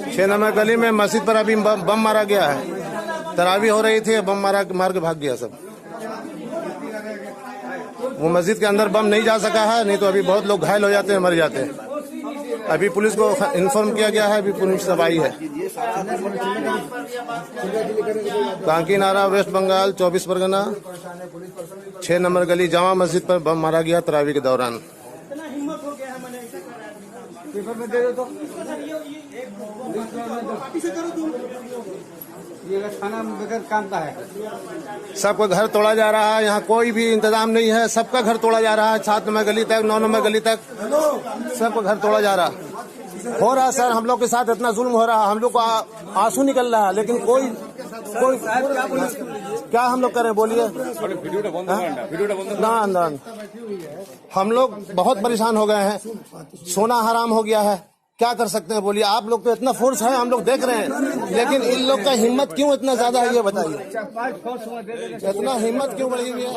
6 number गली में मस्जिद पर अभी बम मारा गया है। तरावी हो रही थी, बम मार के भाग गया सब। वो मस्जिद के अंदर बम नहीं जा सका है, नहीं तो अभी बहुत लोग घायल हो जाते हैं, मर जाते हैं। अभी पुलिस को इन्फॉर्म किया गया है, अभी पुलिस सब आई है। कांकीनारा, वेस्ट बंगाल, 24 परगना, 6 नंबर गली जामा मस्जिद पर बम मारा गया तरावी के दौरान। ये थाना बगैर काम का है। सबका घर तोड़ा जा रहा है, यहाँ कोई भी इंतजाम नहीं है, सबका घर तोड़ा जा रहा है। 7 नंबर गली तक, 9 नंबर गली तक सबका घर तोड़ा जा रहा हो रहा है। सर, हम लोग के साथ इतना जुल्म हो रहा है, हम लोग को आंसू निकल रहा है, लेकिन कोई क्या हम लोग करें, बोलिए ना। हम लोग बहुत परेशान हो गए हैं, सोना हराम हो गया है, क्या कर सकते हैं बोलिए। आप लोग तो इतना फोर्स है, हम लोग देख रहे हैं, लेकिन इन लोग का हिम्मत क्यों इतना ज्यादा है, ये बताइए। इतना हिम्मत क्यों बढ़ी हुई है।